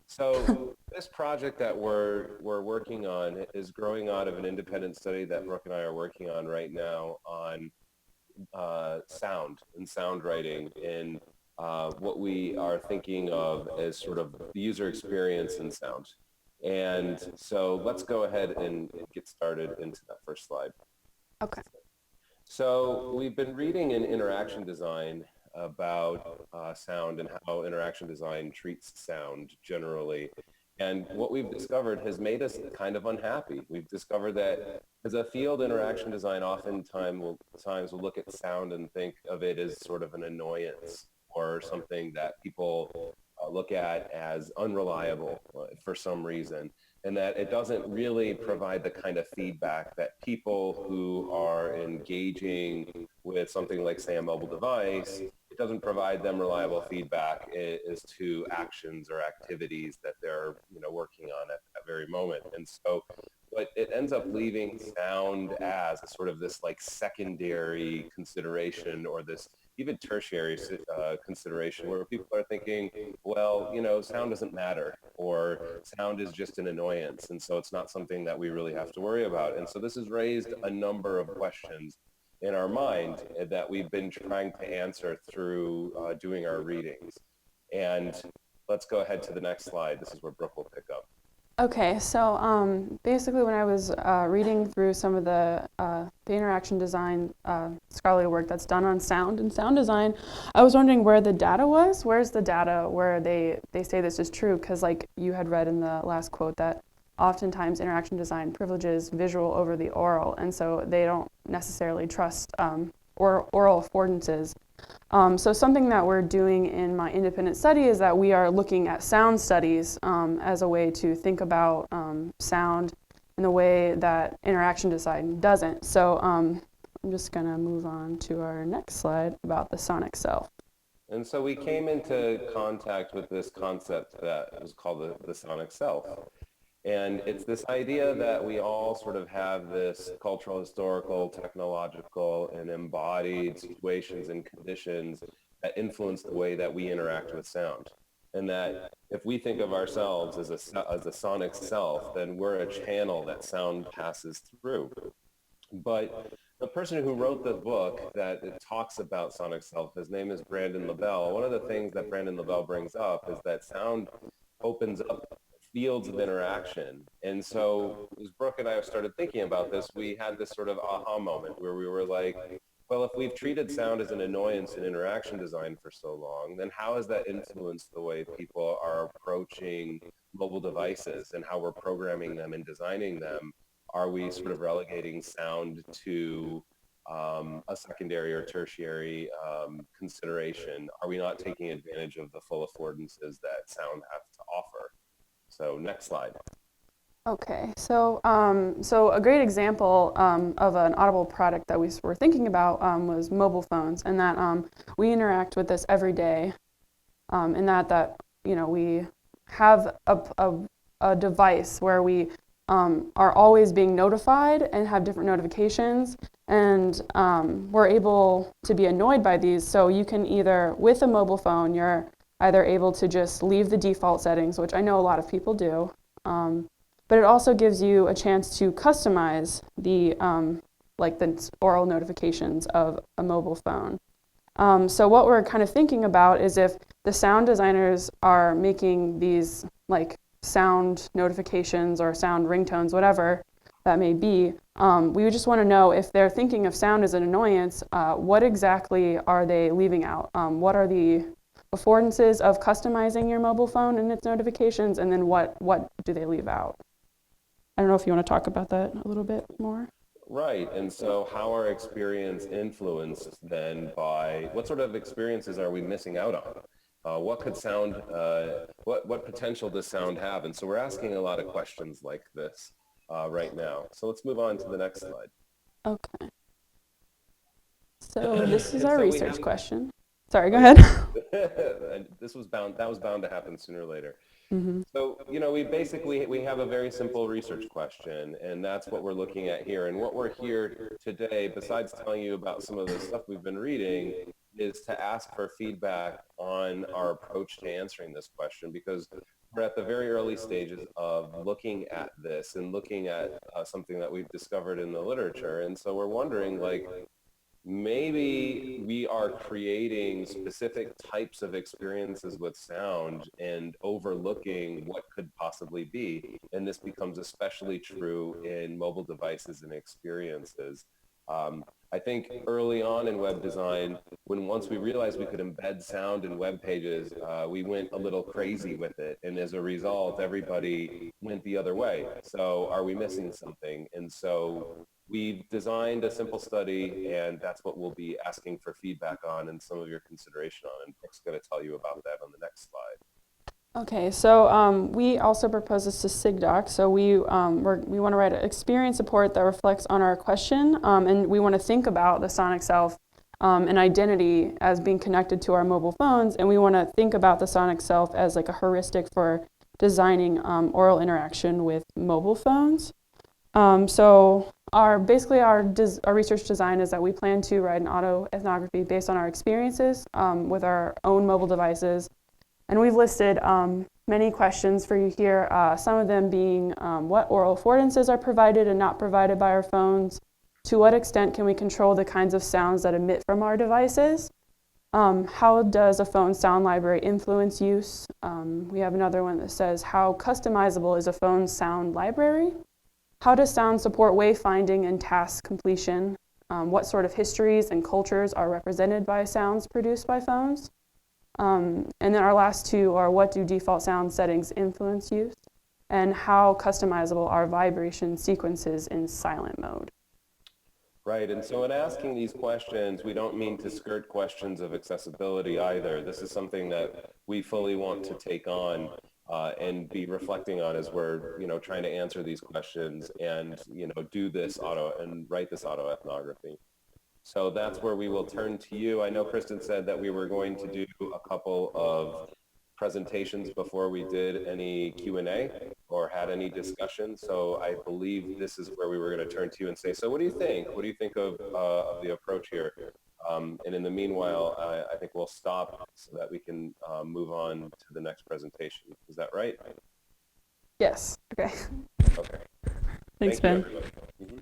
So this project that we're working on is growing out of an independent study that Brooke and I are working on right now on sound and sound writing in what we are thinking of as sort of the user experience in sound. And so let's go ahead and get started into that first slide. Okay. So we've been reading in interaction design about sound and how interaction design treats sound generally. And what we've discovered has made us kind of unhappy. We've discovered that as a field, interaction design times will look at sound and think of it as sort of an annoyance or something that people look at as unreliable for some reason, and that it doesn't really provide the kind of feedback that people who are engaging with something like, say, a mobile device, it doesn't provide them reliable feedback as to actions or activities that they're working on at that very moment. And so but it ends up leaving sound as a sort of this like secondary consideration, or this even tertiary consideration, where people are thinking, well, sound doesn't matter, or sound is just an annoyance, and so it's not something that we really have to worry about. And so this has raised a number of questions in our mind that we've been trying to answer through doing our readings. And let's go ahead to the next slide. This is where Brooke will pick up. Okay, so basically when I was reading through some of the interaction design scholarly work that's done on sound and sound design, I was wondering where the data was. Where's the data where they say this is true? Because like you had read in the last quote that oftentimes interaction design privileges visual over the aural, and so they don't necessarily trust or aural affordances. So something that we're doing in my independent study is that we are looking at sound studies as a way to think about sound in a way that interaction design doesn't. So I'm just going to move on to our next slide about the sonic self. And so we came into contact with this concept that was called the sonic self. And it's this idea that we all sort of have this cultural, historical, technological, and embodied situations and conditions that influence the way that we interact with sound. And that if we think of ourselves as a sonic self, then we're a channel that sound passes through. But the person who wrote the book that it talks about sonic self, his name is Brandon Labelle. One of the things that Brandon Labelle brings up is that sound opens up fields of interaction. And so as Brooke and I started thinking about this, we had this sort of aha moment where we were like, well, if we've treated sound as an annoyance in interaction design for so long, then how has that influenced the way people are approaching mobile devices and how we're programming them and designing them? Are we sort of relegating sound to a secondary or tertiary consideration? Are we not taking advantage of the full affordances that sound has to offer? So next slide. Okay, so so a great example of an audible product that we were thinking about was mobile phones, and that we interact with this every day, and that we have a device where we are always being notified and have different notifications, and we're able to be annoyed by these. So you can either, with a mobile phone, you're either able to just leave the default settings, which I know a lot of people do, but it also gives you a chance to customize the like the aural notifications of a mobile phone. So what we're kind of thinking about is if the sound designers are making these like sound notifications or sound ringtones, whatever that may be, we would just want to know if they're thinking of sound as an annoyance, what exactly are they leaving out? What are the affordances of customizing your mobile phone and its notifications, and then what do they leave out? I don't know if you want to talk about that a little bit more. Right. And so how are experience influenced then by what sort of experiences are we missing out on? What could sound, what potential does sound have? And so we're asking a lot of questions like this right now. So let's move on to the next slide. Okay. So this is And our so we research have, question. Sorry, go oh yeah, ahead. that was bound to happen sooner or later. Mm-hmm. So, we have a very simple research question, and that's what we're looking at here. And what we're here today, besides telling you about some of the stuff we've been reading, is to ask for feedback on our approach to answering this question, because we're at the very early stages of looking at this and looking at something that we've discovered in the literature. And so we're wondering, like, maybe we are creating specific types of experiences with sound and overlooking what could possibly be. And this becomes especially true in mobile devices and experiences. I think early on in web design, once we realized we could embed sound in web pages, we went a little crazy with it. And as a result, everybody went the other way. So are we missing something? And so we've designed a simple study, and that's what we'll be asking for feedback on and some of your consideration on. And Brooke's going to tell you about that on the next slide. Okay, so we also propose this to SIGDoc. So we want to write an experience report that reflects on our question, and we want to think about the sonic self and identity as being connected to our mobile phones, and we want to think about the sonic self as like a heuristic for designing oral interaction with mobile phones. So our research design is that we plan to write an auto ethnography based on our experiences with our own mobile devices. And we've listed many questions for you here, some of them being what oral affordances are provided and not provided by our phones, to what extent can we control the kinds of sounds that emit from our devices, how does a phone sound library influence use, we have another one that says how customizable is a phone's sound library, how does sound support wayfinding and task completion, what sort of histories and cultures are represented by sounds produced by phones. And then our last two are what do default sound settings influence use, and how customizable are vibration sequences in silent mode. Right, and so in asking these questions, we don't mean to skirt questions of accessibility either. This is something that we fully want to take on and be reflecting on as we're, trying to answer these questions and, do this write this auto ethnography. So that's where we will turn to you. I know Kristen said that we were going to do a couple of presentations before we did any Q&A or had any discussion. So I believe this is where we were going to turn to you and say, so what do you think? What do you think of the approach here? And in the meanwhile, I think we'll stop so that we can move on to the next presentation. Is that right? Yes. Okay. Okay. Thanks, Thank you, Ben. everybody. Mm-hmm.